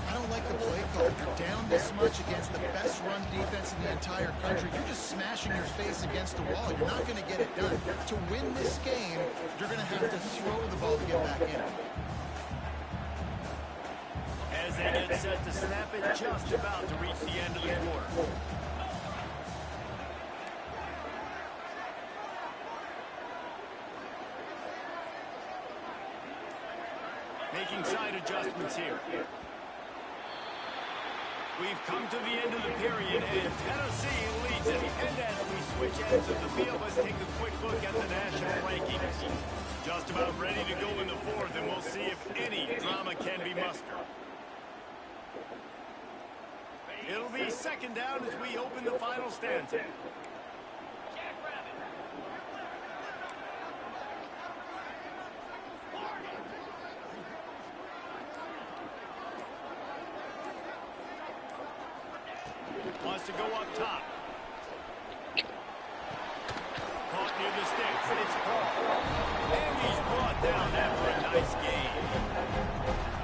I don't like the play call. If you're down this much against the best run defense in the entire country, you're just smashing your face against the wall. You're not going to get it done. To win this game, you're going to have to throw the ball to get back in it. As they get set to snap it, just about to reach the end of the quarter. Making side adjustments here. We've come to the end of the period, and Tennessee leads it. And as we switch ends of the field, let's take a quick look at the national rankings. Just about ready to go in the fourth, and we'll see if any drama can be mustered. It'll be second down as we open the final stanza. Wants to go up top. Caught near the sticks. It's Paul. And he's brought down after a nice game.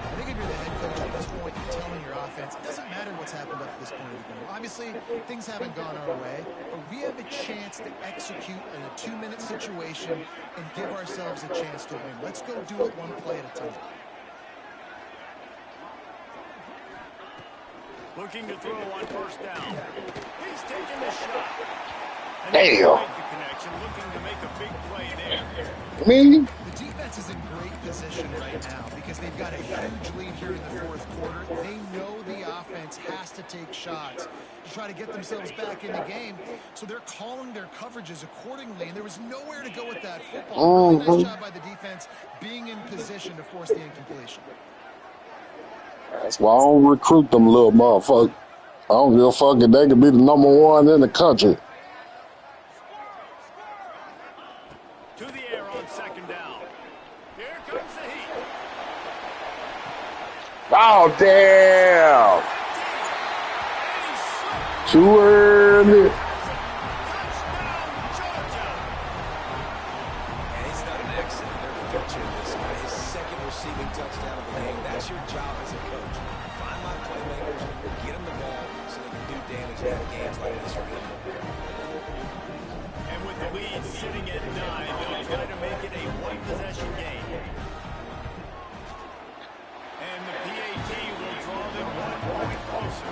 I think if you're the head coach at this point, you're telling your offense, it doesn't matter what's happened up to this point of the game. Obviously, things haven't gone our way, but we have a chance to execute in a 2-minute situation and give ourselves a chance to win. Let's go do it one play at a time. Looking to throw on first down. He's taking the shot. And Damn. make the connection, looking to make a big play there. Me? The defense is in great position right now because they've got a huge lead here in the fourth quarter. They know the offense has to take shots to try to get themselves back in the game. So they're calling their coverages accordingly, and there was nowhere to go with that football. Really nice job by the defense being in position to force the incompletion. That's why I don't recruit them little motherfuckers. I don't give a fuck if they could be the #1 in the country. To the air on second down. Here comes the heat. Oh, damn. Too early. Touchdown, Georgia. And it's not an accident. They're featuring this guy. His second receiving touchdown of the game. That's your job as a coach. Find my playmakers, get them the ball so they can do damage and have games like this for him. And with the lead sitting at 9, they'll try to make it a one-possession game. And the PAT will draw them 1 point closer.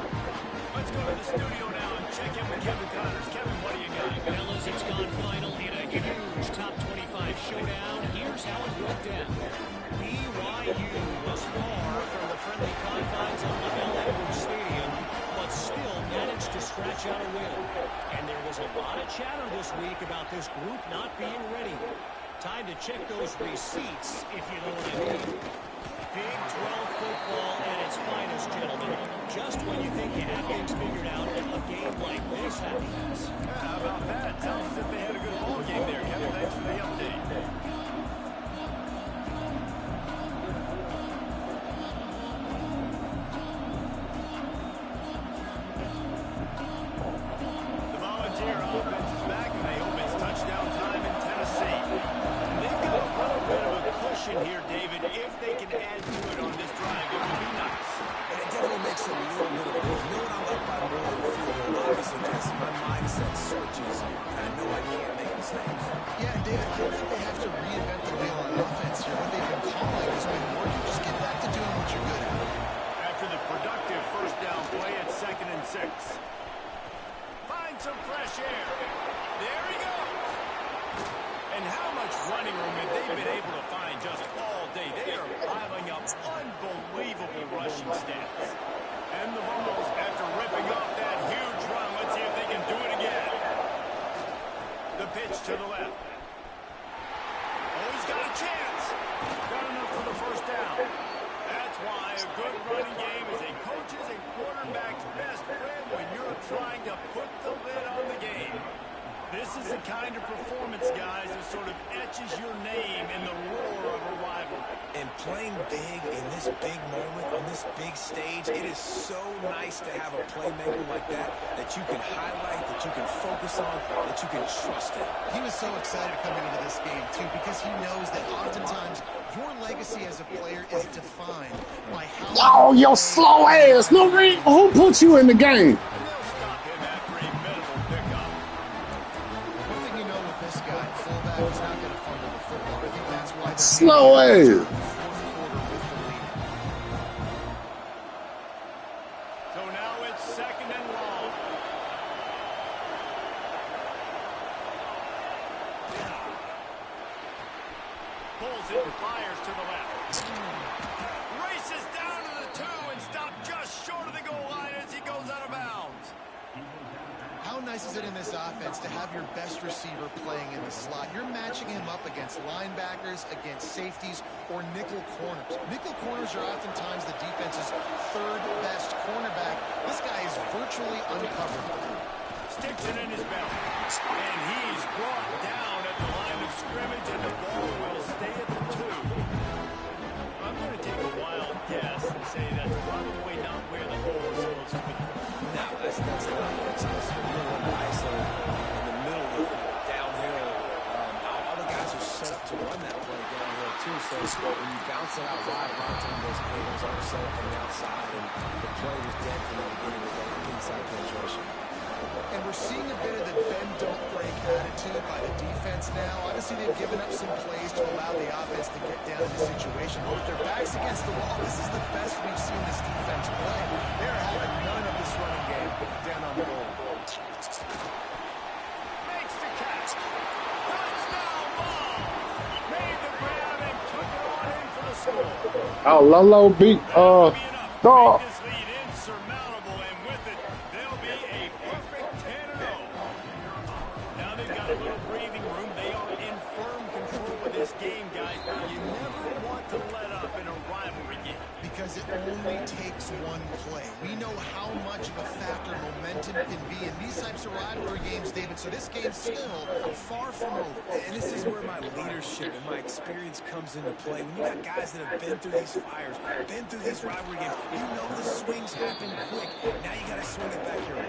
Let's go to the studio now and check in with Kevin Connors. Kevin, what do you got? Fellas, it's gone final in a huge top 25 showdown. Here's how it went down. BYU was far from the friendly confines of LaVell Edwards Stadium, but still managed to scratch out a win. And there was a lot of chatter this week about this group not being ready. Time to check those receipts, if you know what I mean. Big 12 football at its finest, gentlemen. Just when you think you have things figured out, a game like this happens. How about that? Sounds as if they had a good ball game there. Kevin, thanks for the update. The Volunteer offense is back, and they hope it's touchdown time in Tennessee. And they've got a little bit of a cushion here, David. If they can add to it on this drive, it would be nice. And it definitely makes it a little bit of a push. Knowing I'm up by more than a field goal, obviously, Jesse, my mindset switches, and I know I can't make mistakes. Yeah, and David, I don't think they have to reinvent the wheel on offense here. What they've been calling has been working. Just get back to doing what you're good at. After the productive first down play at 2nd and 6. Find some fresh air. There he goes. And how much running room have they been able to find just all day? They are piling up unbelievable rushing stats. And the Vols, after ripping off that huge run, let's see if they can do it again. The pitch to the left. Oh, he's got a chance. Got enough for the first down. That's why a good running game is a coach's and quarterback's best friend when you're trying to put the lid on the game. This is the kind of performance, guys, that sort of etches your name in the roar of a rivalry. And playing big in this big moment, on this big stage, it is so nice to have a playmaker like that you can highlight, that you can focus on, that you can trust in. He was so excited coming into this game, too, because he knows that oftentimes your legacy as a player is defined by how... Oh, your slow ass. No, who put you in the game? And they'll stop him after a minimal pickup. One thing you know with this guy, fullback, he's not going to fumble the football. I think that's why they're Slow able to ass. the fourth quarter with the lead. So now it's 2nd and long. Pulls it and fires to the left. Races down to the 2 and stopped just short of the goal line as he goes out of bounds. How nice is it in this offense to have your best receiver playing in the slot? You're matching him up against linebackers, against safeties, or nickel corners. Nickel corners are oftentimes the defense's third best cornerback. This guy is virtually uncovered. Sticks it in his belt. And he's brought down at the line of scrimmage, and the ball will stay at the 2. I'm going to take a wild guess and say that's probably not where the hole is supposed to be. No, that's not where it's supposed to be. You're going nice in the middle of the field, downhill. All the guys are set up to run that play downhill, too. So when you bounce it out wide, a lot of times those angles aren't set up on the outside, and the play was dead from the beginning with that inside penetration. And we're seeing a bit of the bend-don't-break attitude by the defense now. Obviously, they've given up some plays to allow the offense to get down in the situation. But with their backs against the wall, this is the best we've seen this defense play. They're having none of this running game down on the goal. Makes the catch. Touchdown ball. Made the grab and took it on in for the score. Oh, Lolo beat dog. This lead insurmountable, and with it, they'll be a perfect 10-0. Now they've got a little breathing room. They are in firm control of this game, guys. But you never want to let up in a rivalry game. Because it only takes one play. We know how much of a factor momentum can be in these types of rivalry games, David. So this game's still far from over. And this is where my leadership and my experience comes into play. When you got guys that have been through these fires, been through these rivalry games, you know the swings happen quick. Now you got to swing it back your way.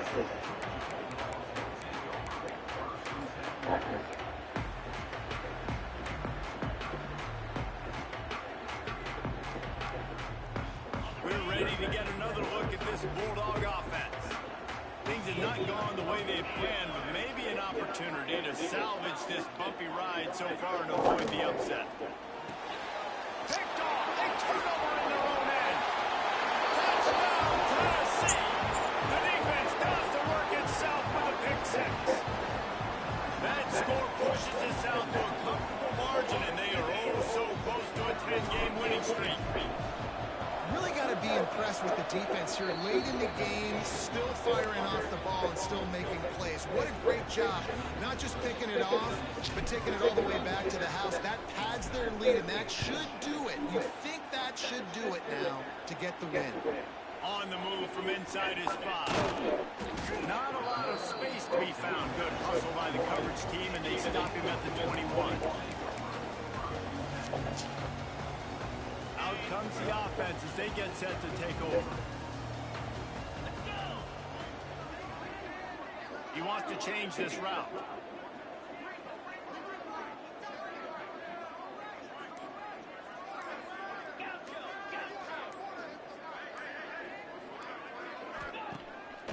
We're ready to get another look at this Bulldog offense. Things have not gone the way they planned, but maybe an opportunity to salvage this bumpy ride so far and avoid the upset. Picked off. They turn over in their own end. Touchdown, Tennessee. The defense does the work itself with a pick 6. That score pushes us out to a comfortable margin, and they are so close to a 10-game winning streak. Really got to be impressed with the defense here. Late in the game, still firing off the ball and still making plays. What a great job. Not just picking it off, but taking it all the way back to the house. That pads their lead, and that should do it. You think that should do it now to get the win. On the move from inside his 5. Not a lot of space to be found. Good hustle by the coverage team, and they stop him at the 21. Out comes the offense as they get set to take over. He wants to change this route.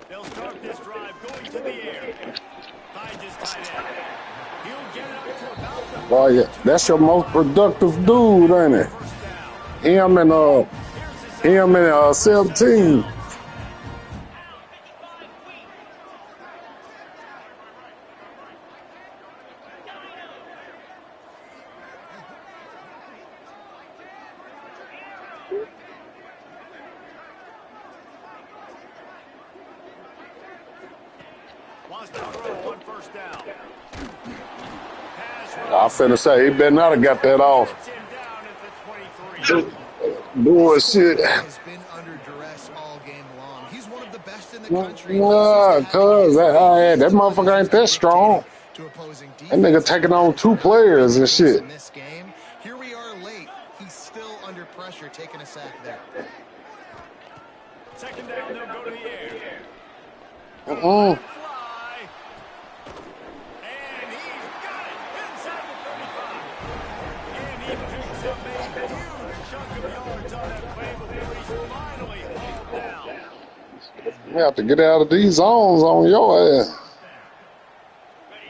They'll start this drive going to the air. Finds his tight end. He'll get it up to about the... Boy, yeah, that's your most productive dude, ain't it? Him and 17. Wants to throw on first down. I finna say he better not have got that off. Bullshit. Has been under duress all game long. He's one of the best in the country. Nah, cuz that motherfucker ain't that strong. That nigga taking on 2 players and shit. In this game, here we are late. He's still under pressure, taking a sack there. Second down, they'll go to the air. Uh-uh. And he's got it inside the 35. And he picks up a huge chunk of yards on that play before he's finally hauled down. You have to get out of these zones on your ass.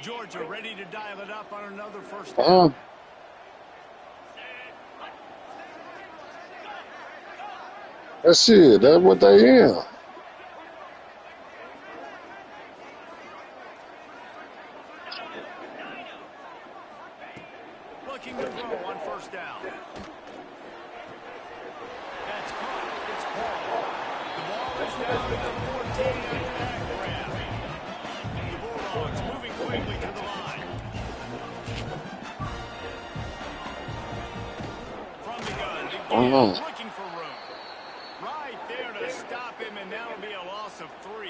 Georgia ready to dial it up on another first down. That's shit. That's what they in. Looking to throw on first down. down at the 14 after that grab. The Bulldogs moving quickly to the line. From the gun, again, looking for room. Right there to stop him, and that'll be a loss of 3.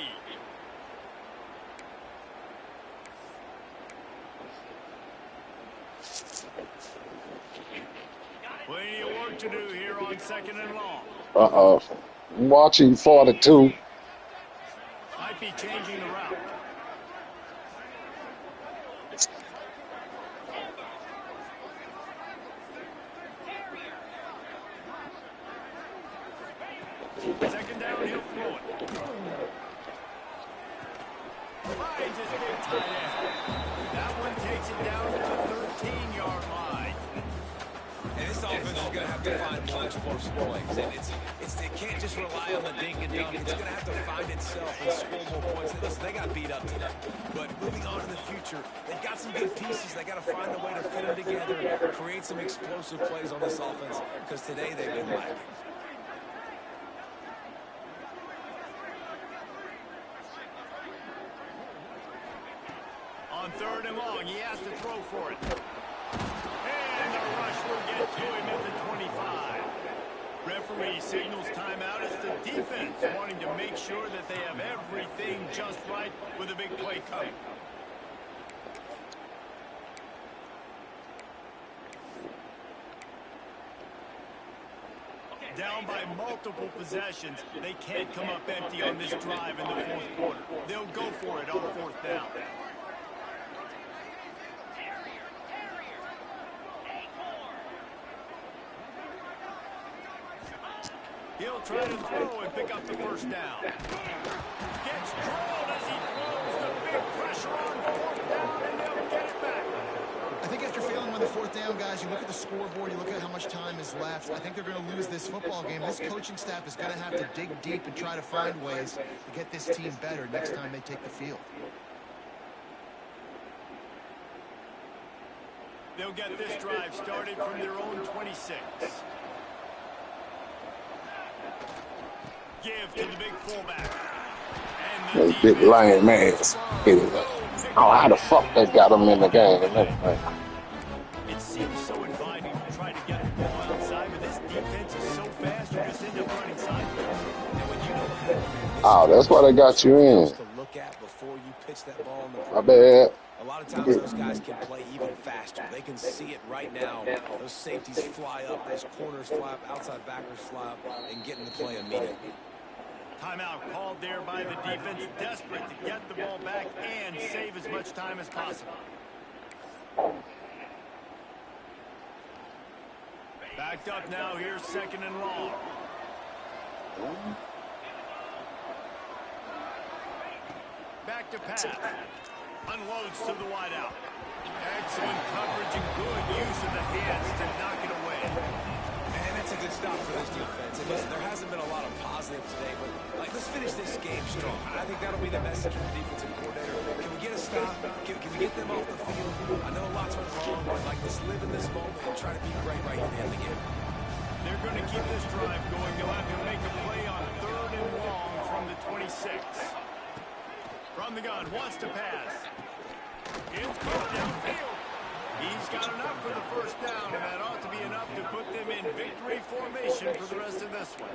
Plenty of work to do here on 2nd and long. Uh-oh. Watching 42. Might be changing the route. Second down, he'll throw it. Finds his big tight end. That one takes it down to the 13-yard line. And this offense is going to have to find more explosive plays. And it can't just rely on the dink and dunk. It's going to have to find itself and score more points. Listen, they got beat up today. But moving on in the future, they've got some good pieces. They got to find a way to fit them together, create some explosive plays on this offense, because today they've been lacking. On 3rd and long, he has to throw for it. And the rush will get to him at the 25. Referee signals timeout. It's the defense wanting to make sure that they have everything just right with a big play coming. Down by multiple possessions, they can't come up empty on this drive in the 4th quarter. They'll go for it on 4th down. He'll try to throw and pick up the 1st down. Gets drilled as he throws the big pressure on 4th down, and they'll get it back. I think after failing on the 4th down, guys, you look at the scoreboard, you look at how much time is left. I think they're going to lose this football game. This coaching staff is going to have to dig deep and try to find ways to get this team better next time they take the field. They'll get this drive started from their own 26. Give to the big fullback. And the Big lame ass. Oh, how the fuck they got him in the game and everything. It seems so inviting to try to get the ball outside, but this defense is so fast, you just end up running sideways. And when you know Oh, that's why they got you in. To look at before you pitch that ball in the My bad. A lot of times those guys can play even faster. They can see it right now. Those safeties fly up, those corners fly up, outside backers fly up, and get in the play immediately. Timeout called there by the defense, desperate to get the ball back and save as much time as possible. Backed up now, here's 2nd and long. Back to pass. Unloads to the wideout. Excellent coverage and good use of the hands to knock it away. Man, that's a good stop for this defense. And listen, there hasn't been a lot of positive today, but let's finish this game strong. I think that'll be the message from the defensive coordinator. Can we get a stop? Can we get them off the field? I know lots went wrong, but let's live in this moment and try to be great right here at the end of the game. They're going to keep this drive going. They'll have to make a play on 3rd and long from the 26. From the gun, wants to pass. It's caught downfield. He's got enough for the 1st down, and that ought to be enough to put them in victory formation for the rest of this one.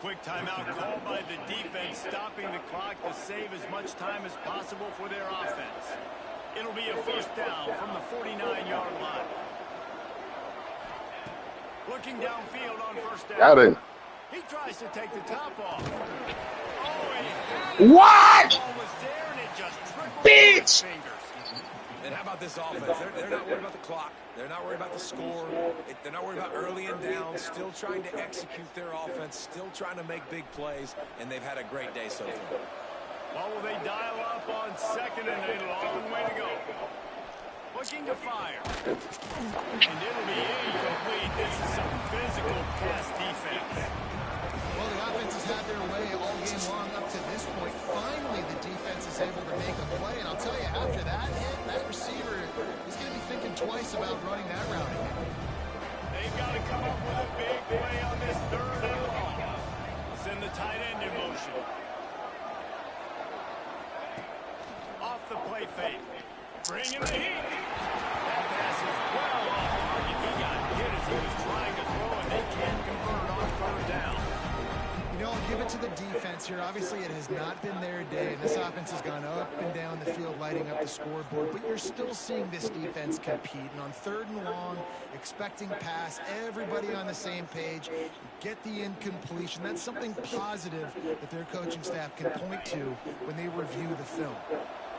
Quick timeout called by the defense, stopping the clock to save as much time as possible for their offense. It'll be a 1st down from the 49-yard line. Looking downfield on 1st down. Got it. He tries to take the top off. What? The ball was there, and it just trickled Bitch! through his fingers. And how about this offense? They're not worried about the clock. They're not worried about the score. They're not worried about early and down. Still trying to execute their offense. Still trying to make big plays. And they've had a great day so far. Well, will they dial up on 2nd and a long way to go? Looking to fire. And it'll be incomplete. This is some physical pass defense. Well, the offense has had their way all game long up to this point. Finally, the defense is able to make a play. And I'll tell you, after that hit, that receiver is going to be thinking twice about running that route again. They've got to come up with a big play on this 3rd and long. We'll send the tight end in the play fake. Bringing the heat. That pass is well off target. He got hit as he was trying to throw, and they can't convert on third down. You know, I'll give it to the defense here. Obviously, it has not been their day, and this offense has gone up and down the field, lighting up the scoreboard, but you're still seeing this defense compete. And on third and long, expecting pass, everybody on the same page, get the incompletion. That's something positive that their coaching staff can point to when they review the film.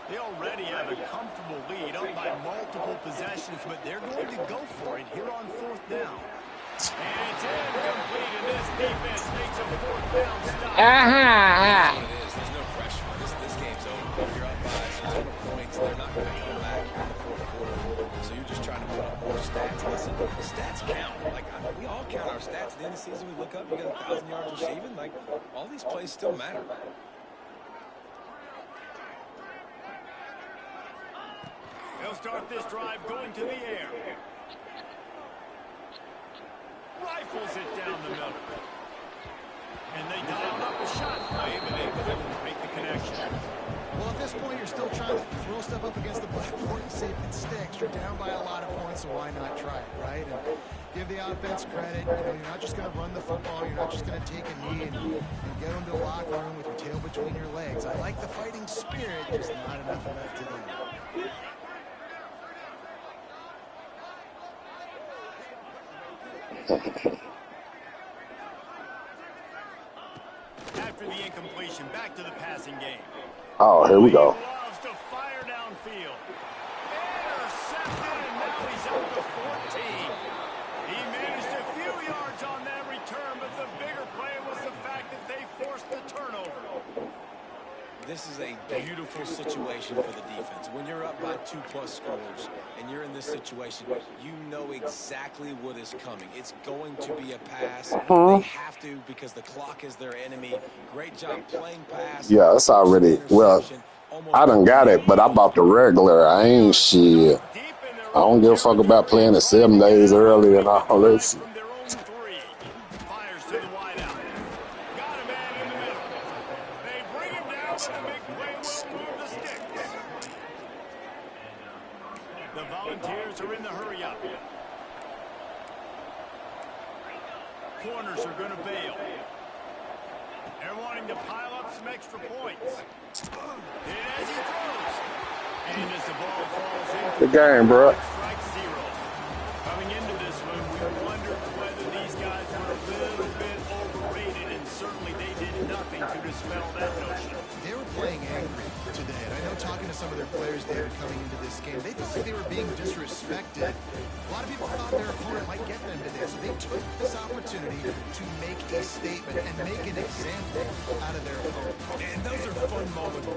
They already have a comfortable lead up by multiple possessions, but they're going to go for it here on fourth down. And it's incomplete, and this defense makes a fourth down stop. That's what it is. There's no pressure. This game's over. You're up by a ton of points. They're not going to come back here in the fourth quarter. So you're just trying to put up more stats. Listen, stats count. Like, we all count our stats. At the end of the season, we look up, you got 1,000 yards receiving. Like, all these plays still matter. They'll start this drive going to the air. Rifles it down the middle. And they dialed up a shot play, but they couldn't make the connection. Well, at this point, you're still trying to throw stuff up against the blackboard and see if it sticks. You're down by a lot of points, so why not try it, right? And give the offense credit. You know, you're not just going to run the football. You're not just going to take a knee and get them to the locker room with your tail between your legs. I like the fighting spirit, just not enough of that today. After the incompletion, back to the passing game. Oh, here we go. He loves to fire downfield. Intercepted, and now he's up to 14. He managed a few yards on that return, but the bigger play was the fact that they forced the turnover. This is a beautiful situation for the defense. When you're up by 2+ scores and you're in this situation, you know exactly what is coming. It's going to be a pass. They have to because the clock is their enemy. Great job playing pass. Yeah, it's already, well, I done got it, but I bought the regular. I ain't shit. I don't give a fuck about playing it 7 days early and all this. The Volunteers are in the hurry-up. Corners are going to bail. They're wanting to pile up some extra points. And as he throws, and as the ball falls into Good game, bro. strike zero. Coming into this one, we wondered whether these guys were a little bit overrated, and certainly they did nothing to dispel that notion. They were playing angry today, and I know talking to some of their players there coming into this game, they felt like they were being disrespected. A lot of people thought their opponent might get them today, so they took this opportunity to make a statement and make an example out of their opponent. And those are fun moments.